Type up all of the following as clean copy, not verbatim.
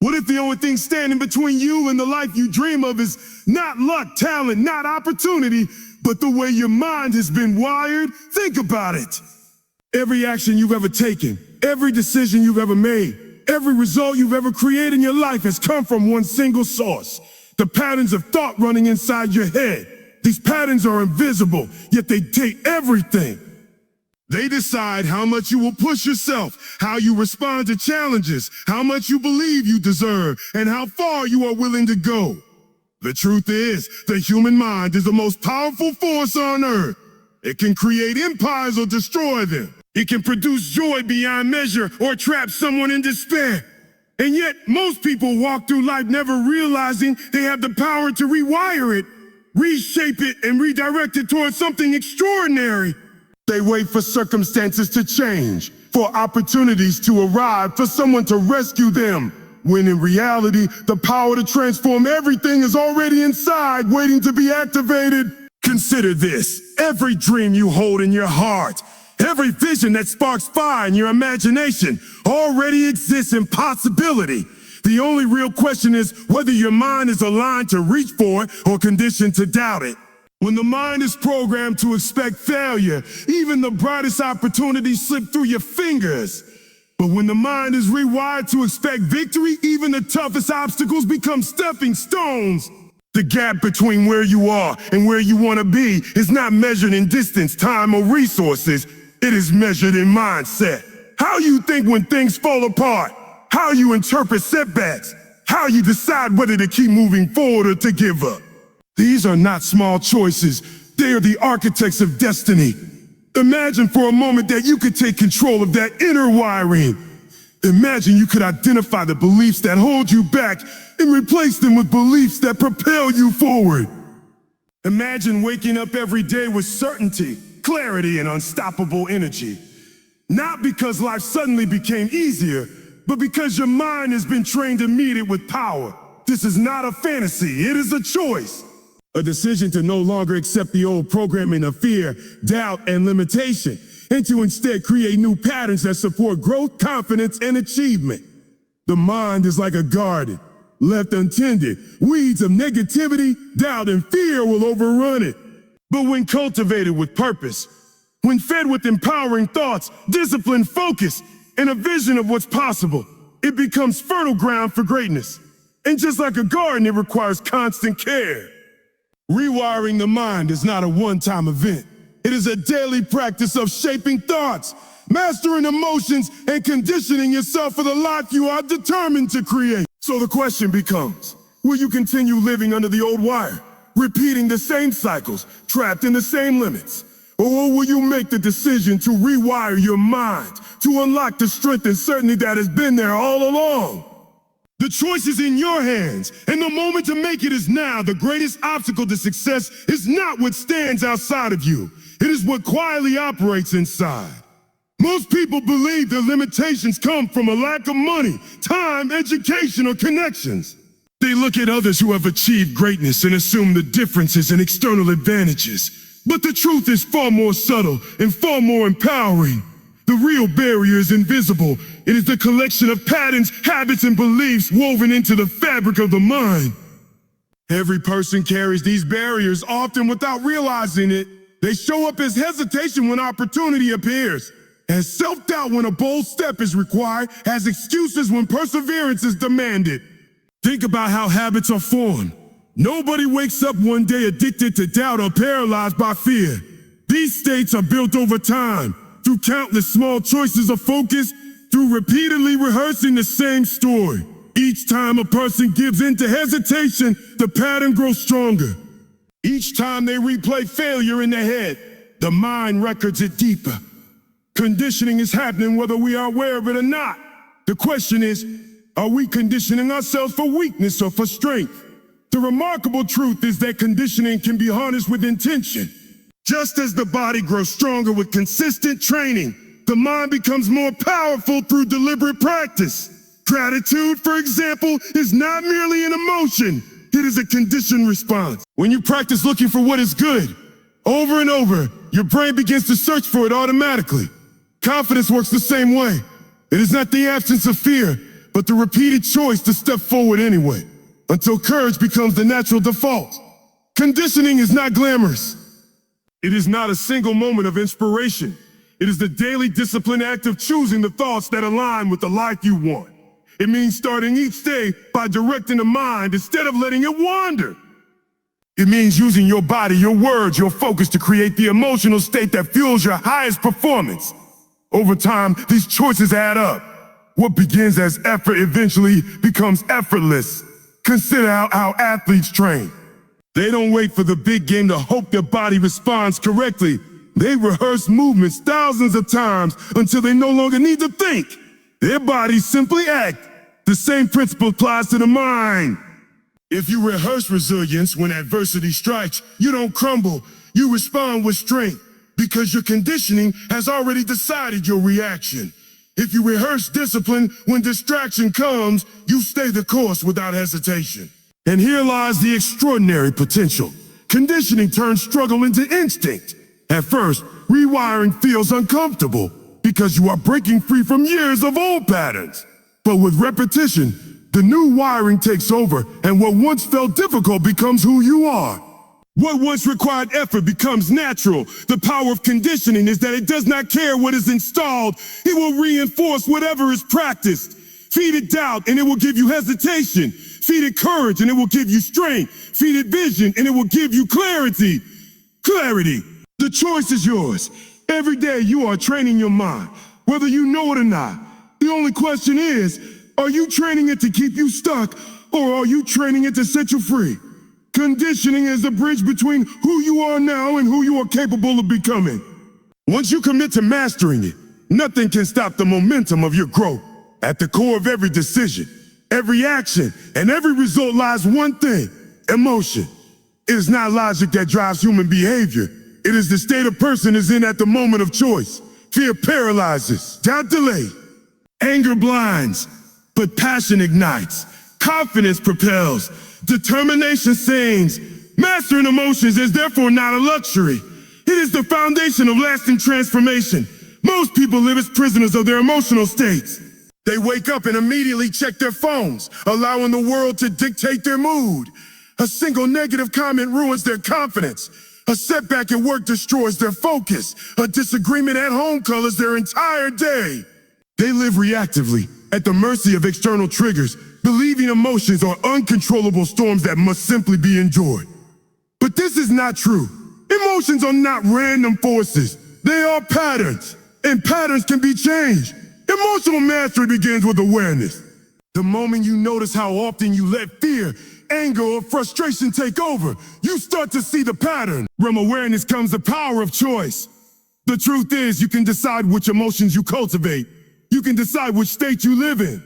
What if the only thing standing between you and the life you dream of is not luck, talent, not opportunity, but the way your mind has been wired? Think about it. Every action you've ever taken, every decision you've ever made, every result you've ever created in your life has come from one single source. The patterns of thought running inside your head. These patterns are invisible, yet they dictate everything. They decide how much you will push yourself, how you respond to challenges, how much you believe you deserve, and how far you are willing to go. The truth is, the human mind is the most powerful force on earth. It can create empires or destroy them. It can produce joy beyond measure or trap someone in despair. And yet, most people walk through life never realizing they have the power to rewire it, reshape it, and redirect it towards something extraordinary. They wait for circumstances to change, for opportunities to arrive, for someone to rescue them, when in reality, the power to transform everything is already inside, waiting to be activated. Consider this: every dream you hold in your heart, every vision that sparks fire in your imagination already exists in possibility. The only real question is whether your mind is aligned to reach for it or conditioned to doubt it. When the mind is programmed to expect failure, even the brightest opportunities slip through your fingers. But when the mind is rewired to expect victory, even the toughest obstacles become stepping stones. The gap between where you are and where you want to be is not measured in distance, time, or resources. It is measured in mindset. How you think when things fall apart, how you interpret setbacks, how you decide whether to keep moving forward or to give up. These are not small choices. They are the architects of destiny. Imagine for a moment that you could take control of that inner wiring. Imagine you could identify the beliefs that hold you back and replace them with beliefs that propel you forward. Imagine waking up every day with certainty, clarity, and unstoppable energy. Not because life suddenly became easier, but because your mind has been trained to meet it with power. This is not a fantasy, it is a choice. A decision to no longer accept the old programming of fear, doubt, and limitation, and to instead create new patterns that support growth, confidence, and achievement. The mind is like a garden. Left untended, weeds of negativity, doubt, and fear will overrun it. But when cultivated with purpose, when fed with empowering thoughts, discipline, focus, and a vision of what's possible, it becomes fertile ground for greatness. And just like a garden, it requires constant care. Rewiring the mind is not a one-time event. It is a daily practice of shaping thoughts, mastering emotions, and conditioning yourself for the life you are determined to create. So the question becomes, will you continue living under the old wire, repeating the same cycles, trapped in the same limits? Or will you make the decision to rewire your mind, to unlock the strength and certainty that has been there all along? The choice is in your hands, and the moment to make it is now. The greatest obstacle to success is not what stands outside of you. It is what quietly operates inside. Most people believe their limitations come from a lack of money, time, education, or connections. They look at others who have achieved greatness and assume the differences in external advantages. But the truth is far more subtle and far more empowering. The real barrier is invisible. It is the collection of patterns, habits, and beliefs woven into the fabric of the mind. Every person carries these barriers, often without realizing it. They show up as hesitation when opportunity appears, as self-doubt when a bold step is required, as excuses when perseverance is demanded. Think about how habits are formed. Nobody wakes up one day addicted to doubt or paralyzed by fear. These states are built over time, through countless small choices of focus, through repeatedly rehearsing the same story. Each time a person gives in to hesitation, the pattern grows stronger. Each time they replay failure in their head, the mind records it deeper. Conditioning is happening whether we are aware of it or not. The question is, are we conditioning ourselves for weakness or for strength? The remarkable truth is that conditioning can be harnessed with intention. Just as the body grows stronger with consistent training, the mind becomes more powerful through deliberate practice. Gratitude, for example, is not merely an emotion. It is a conditioned response. When you practice looking for what is good, over and over, your brain begins to search for it automatically. Confidence works the same way. It is not the absence of fear, but the repeated choice to step forward anyway, until courage becomes the natural default. Conditioning is not glamorous. It is not a single moment of inspiration. It is the daily disciplined act of choosing the thoughts that align with the life you want. It means starting each day by directing the mind instead of letting it wander. It means using your body, your words, your focus to create the emotional state that fuels your highest performance. Over time, these choices add up. What begins as effort eventually becomes effortless. Consider how athletes train. They don't wait for the big game to hope their body responds correctly. They rehearse movements thousands of times until they no longer need to think. Their bodies simply act. The same principle applies to the mind. If you rehearse resilience when adversity strikes, you don't crumble. You respond with strength because your conditioning has already decided your reaction. If you rehearse discipline when distraction comes, you stay the course without hesitation. And here lies the extraordinary potential. Conditioning turns struggle into instinct. At first, rewiring feels uncomfortable because you are breaking free from years of old patterns. But with repetition, the new wiring takes over, and what once felt difficult becomes who you are. What once required effort becomes natural. The power of conditioning is that it does not care what is installed. It will reinforce whatever is practiced. Feed it doubt, and it will give you hesitation. Feed it courage, and it will give you strength. Feed it vision, and it will give you clarity. Clarity. The choice is yours. Every day you are training your mind, whether you know it or not. The only question is, are you training it to keep you stuck, or are you training it to set you free? Conditioning is the bridge between who you are now and who you are capable of becoming. Once you commit to mastering it, nothing can stop the momentum of your growth. At the core of every decision, every action, and every result lies one thing: emotion. It is not logic that drives human behavior. It is the state a person is in at the moment of choice. Fear paralyzes, doubt delays, anger blinds, but passion ignites. Confidence propels, determination sustains. Mastering emotions is therefore not a luxury. It is the foundation of lasting transformation. Most people live as prisoners of their emotional states. They wake up and immediately check their phones, allowing the world to dictate their mood. A single negative comment ruins their confidence. A setback at work destroys their focus. A disagreement at home colors their entire day. They live reactively, at the mercy of external triggers, believing emotions are uncontrollable storms that must simply be endured. But this is not true. Emotions are not random forces. They are patterns, and patterns can be changed. Emotional mastery begins with awareness. The moment you notice how often you let fear, anger, or frustration take over, you start to see the pattern. From awareness comes the power of choice. The truth is, you can decide which emotions you cultivate. You can decide which state you live in.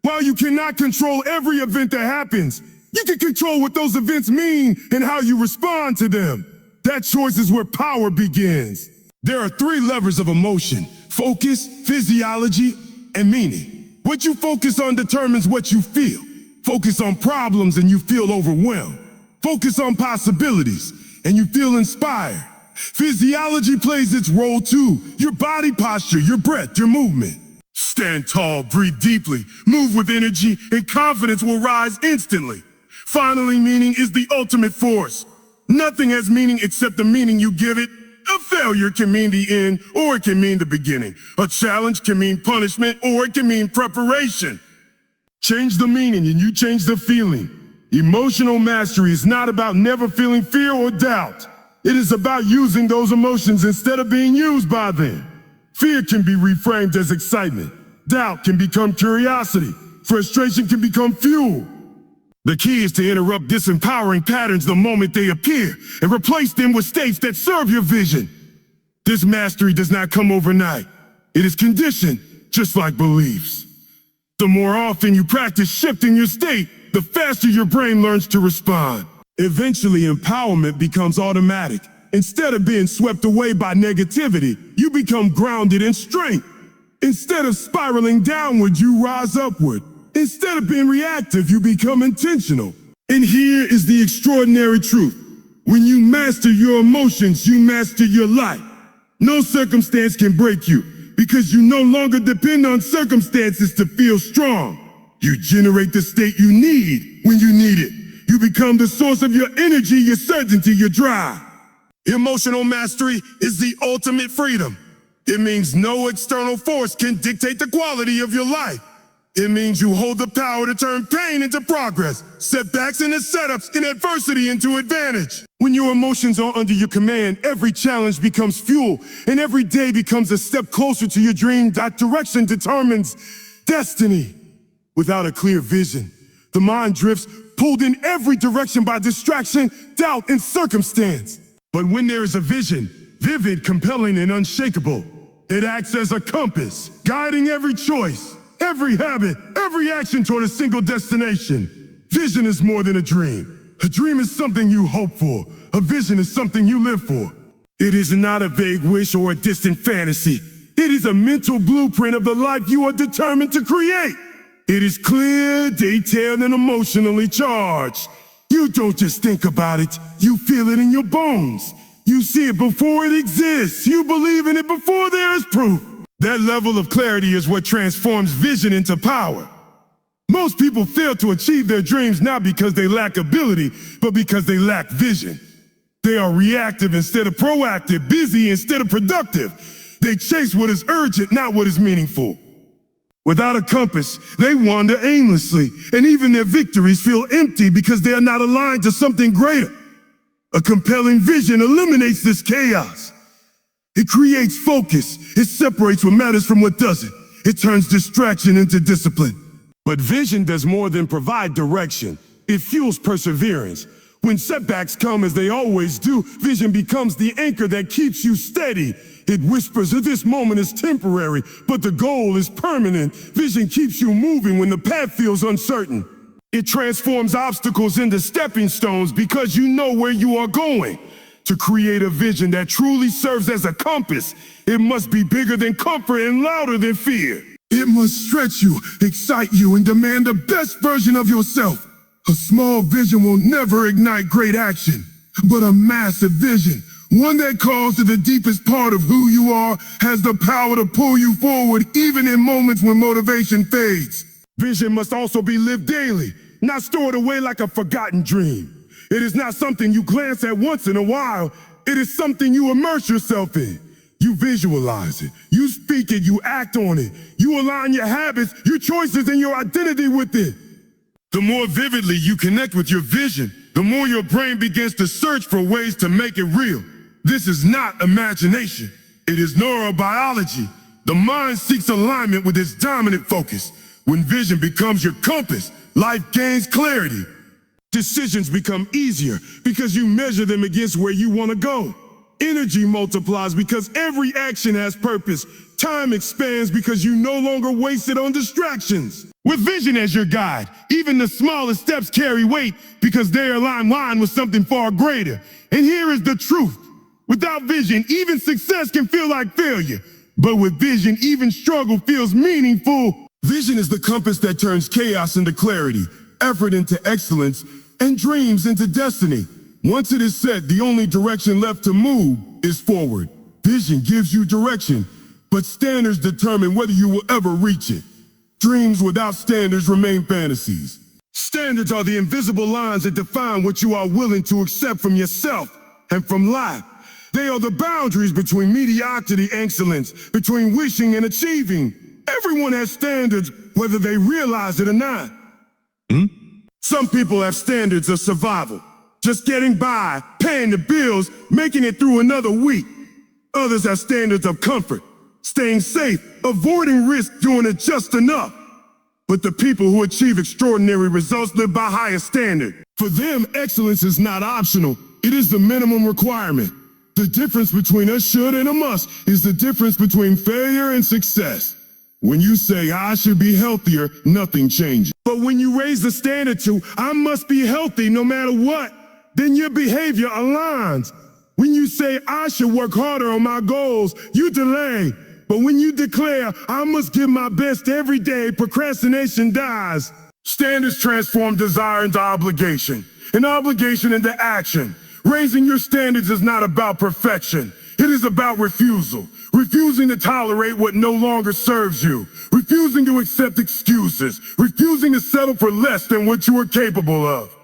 While you cannot control every event that happens, you can control what those events mean and how you respond to them. That choice is where power begins. There are three levers of emotion: focus, physiology, and meaning. What you focus on determines what you feel. Focus on problems and you feel overwhelmed. Focus on possibilities and you feel inspired. Physiology plays its role too. Your body posture, your breath, your movement. Stand tall, breathe deeply, move with energy, and confidence will rise instantly. Finally, meaning is the ultimate force. Nothing has meaning except the meaning you give it. A failure can mean the end, or it can mean the beginning. A challenge can mean punishment, or it can mean preparation. Change the meaning and you change the feeling. Emotional mastery is not about never feeling fear or doubt. It is about using those emotions instead of being used by them. Fear can be reframed as excitement. Doubt can become curiosity. Frustration can become fuel. The key is to interrupt disempowering patterns the moment they appear and replace them with states that serve your vision. This mastery does not come overnight. It is conditioned, just like beliefs. The more often you practice shifting your state, the faster your brain learns to respond. Eventually, empowerment becomes automatic. Instead of being swept away by negativity, you become grounded in strength. Instead of spiraling downward, you rise upward. Instead of being reactive, you become intentional. And here is the extraordinary truth. When you master your emotions, you master your life. No circumstance can break you because you no longer depend on circumstances to feel strong. You generate the state you need when you need it. You become the source of your energy, your certainty, your drive. Emotional mastery is the ultimate freedom. It means no external force can dictate the quality of your life. It means you hold the power to turn pain into progress, setbacks into setups, and adversity into advantage. When your emotions are under your command, every challenge becomes fuel, and every day becomes a step closer to your dream. That direction determines destiny. Without a clear vision, the mind drifts, pulled in every direction by distraction, doubt, and circumstance. But when there is a vision, vivid, compelling, and unshakable, it acts as a compass, guiding every choice, every habit, every action toward a single destination. Vision is more than a dream. A dream is something you hope for. A vision is something you live for. It is not a vague wish or a distant fantasy. It is a mental blueprint of the life you are determined to create. It is clear, detailed, and emotionally charged. You don't just think about it, you feel it in your bones. You see it before it exists. You believe in it before there is proof. That level of clarity is what transforms vision into power. Most people fail to achieve their dreams not because they lack ability, but because they lack vision. They are reactive instead of proactive, busy instead of productive. They chase what is urgent, not what is meaningful. Without a compass, they wander aimlessly, and even their victories feel empty because they are not aligned to something greater. A compelling vision eliminates this chaos. It creates focus. It separates what matters from what doesn't. It turns distraction into discipline. But vision does more than provide direction. It fuels perseverance. When setbacks come, as they always do, vision becomes the anchor that keeps you steady. It whispers that this moment is temporary, but the goal is permanent. Vision keeps you moving when the path feels uncertain. It transforms obstacles into stepping stones because you know where you are going. To create a vision that truly serves as a compass, it must be bigger than comfort and louder than fear. It must stretch you, excite you, and demand the best version of yourself. A small vision will never ignite great action, but a massive vision, one that calls to the deepest part of who you are, has the power to pull you forward even in moments when motivation fades. Vision must also be lived daily, not stored away like a forgotten dream. It is not something you glance at once in a while. It is something you immerse yourself in. You visualize it, you speak it, you act on it. You align your habits, your choices, and your identity with it. The more vividly you connect with your vision, the more your brain begins to search for ways to make it real. This is not imagination. It is neurobiology. The mind seeks alignment with its dominant focus. When vision becomes your compass, life gains clarity. Decisions become easier because you measure them against where you want to go. Energy multiplies because every action has purpose. Time expands because you no longer waste it on distractions. With vision as your guide, even the smallest steps carry weight because they align with something far greater. And here is the truth. Without vision, even success can feel like failure. But with vision, even struggle feels meaningful. Vision is the compass that turns chaos into clarity, effort into excellence, and dreams into destiny. Once it is set, the only direction left to move is forward. Vision gives you direction, but standards determine whether you will ever reach it. Dreams without standards remain fantasies. Standards are the invisible lines that define what you are willing to accept from yourself and from life. They are the boundaries between mediocrity and excellence, between wishing and achieving. Everyone has standards, whether they realize it or not. Some people have standards of survival, just getting by, paying the bills, making it through another week. Others have standards of comfort, staying safe, avoiding risk, doing it just enough. But the people who achieve extraordinary results live by higher standards. For them, excellence is not optional. It is the minimum requirement. The difference between a should and a must is the difference between failure and success. When you say, I should be healthier, nothing changes. But when you raise the standard to, I must be healthy no matter what, then your behavior aligns. When you say, I should work harder on my goals, you delay. But when you declare, I must give my best every day, procrastination dies. Standards transform desire into obligation, and obligation into action. Raising your standards is not about perfection. It is about refusal. Refusing to tolerate what no longer serves you. Refusing to accept excuses. Refusing to settle for less than what you are capable of.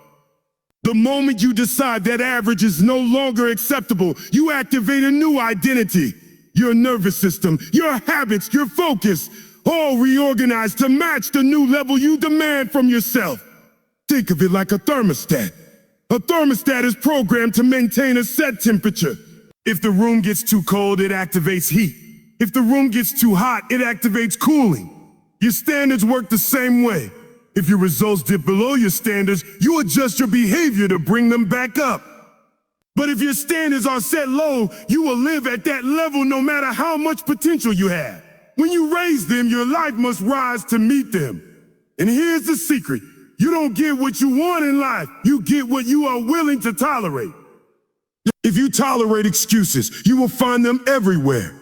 The moment you decide that average is no longer acceptable, you activate a new identity. Your nervous system, your habits, your focus, all reorganized to match the new level you demand from yourself. Think of it like a thermostat. A thermostat is programmed to maintain a set temperature. If the room gets too cold, it activates heat. If the room gets too hot, it activates cooling. Your standards work the same way. If your results dip below your standards, you adjust your behavior to bring them back up. But if your standards are set low, you will live at that level no matter how much potential you have. When you raise them, your life must rise to meet them. And here's the secret. You don't get what you want in life. You get what you are willing to tolerate. If you tolerate excuses, you will find them everywhere.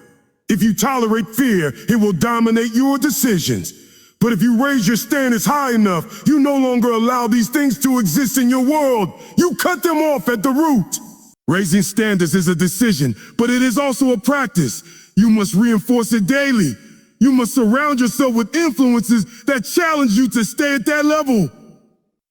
If you tolerate fear, it will dominate your decisions. But if you raise your standards high enough, you no longer allow these things to exist in your world. You cut them off at the root. Raising standards is a decision, but it is also a practice. You must reinforce it daily. You must surround yourself with influences that challenge you to stay at that level.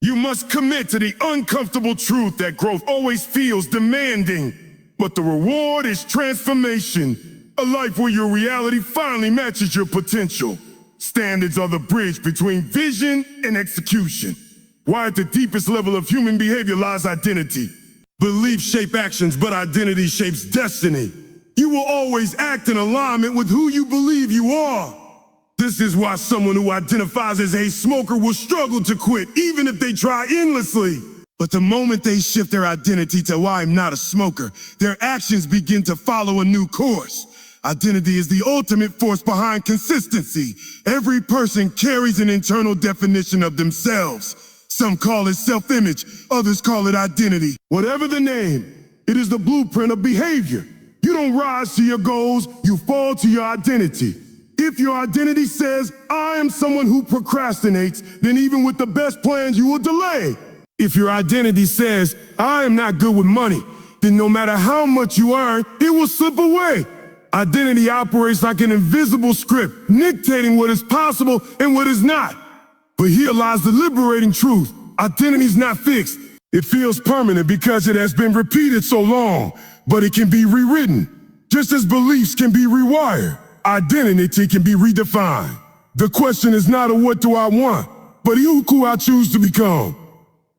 You must commit to the uncomfortable truth that growth always feels demanding, but the reward is transformation. A life where your reality finally matches your potential. Standards are the bridge between vision and execution. Why at the deepest level of human behavior lies identity. Beliefs shape actions, but identity shapes destiny. You will always act in alignment with who you believe you are. This is why someone who identifies as a smoker will struggle to quit, even if they try endlessly. But the moment they shift their identity to I'm not a smoker, their actions begin to follow a new course. Identity is the ultimate force behind consistency. Every person carries an internal definition of themselves. Some call it self-image, others call it identity. Whatever the name, it is the blueprint of behavior. You don't rise to your goals, you fall to your identity. If your identity says, I am someone who procrastinates, then even with the best plans, you will delay. If your identity says, I am not good with money, then no matter how much you earn, it will slip away. Identity operates like an invisible script, dictating what is possible and what is not. But here lies the liberating truth. Identity is not fixed. It feels permanent because it has been repeated so long, but it can be rewritten. Just as beliefs can be rewired, identity can be redefined. The question is not a what do I want, but who I choose to become.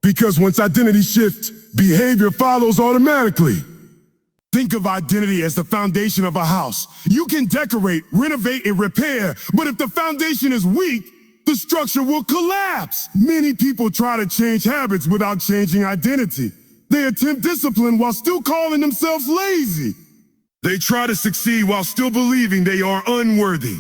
Because once identity shifts, behavior follows automatically. Think of identity as the foundation of a house. You can decorate, renovate, and repair, but if the foundation is weak, the structure will collapse. Many people try to change habits without changing identity. They attempt discipline while still calling themselves lazy. They try to succeed while still believing they are unworthy.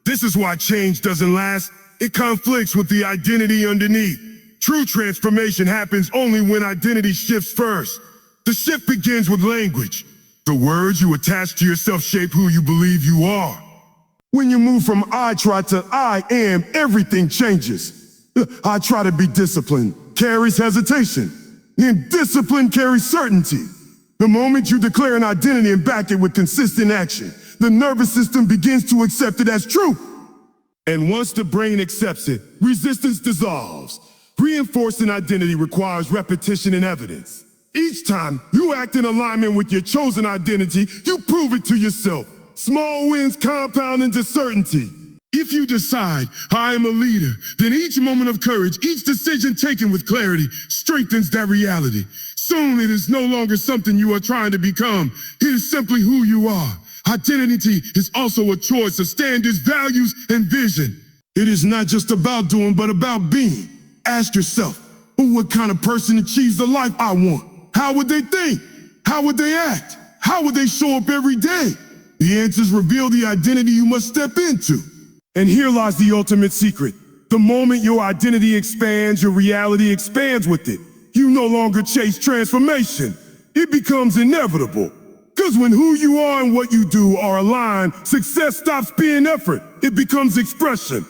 This is why change doesn't last. It conflicts with the identity underneath. True transformation happens only when identity shifts first. The shift begins with language. The words you attach to yourself shape who you believe you are. When you move from I try to I am, everything changes. I try to be disciplined carries hesitation, and discipline carries certainty. The moment you declare an identity and back it with consistent action, the nervous system begins to accept it as true. And once the brain accepts it, resistance dissolves. Reinforcing identity requires repetition and evidence. Each time you act in alignment with your chosen identity, you prove it to yourself. Small wins compound into certainty. If you decide, I am a leader, then each moment of courage, each decision taken with clarity, strengthens that reality. Soon it is no longer something you are trying to become. It is simply who you are. Identity is also a choice of standards, values, and vision. It is not just about doing, but about being. Ask yourself, what kind of person achieves the life I want? How would they think? How would they act? How would they show up every day? The answers reveal the identity you must step into. And here lies the ultimate secret. The moment your identity expands, your reality expands with it. You no longer chase transformation. It becomes inevitable. Because when who you are and what you do are aligned, success stops being effort. It becomes expression.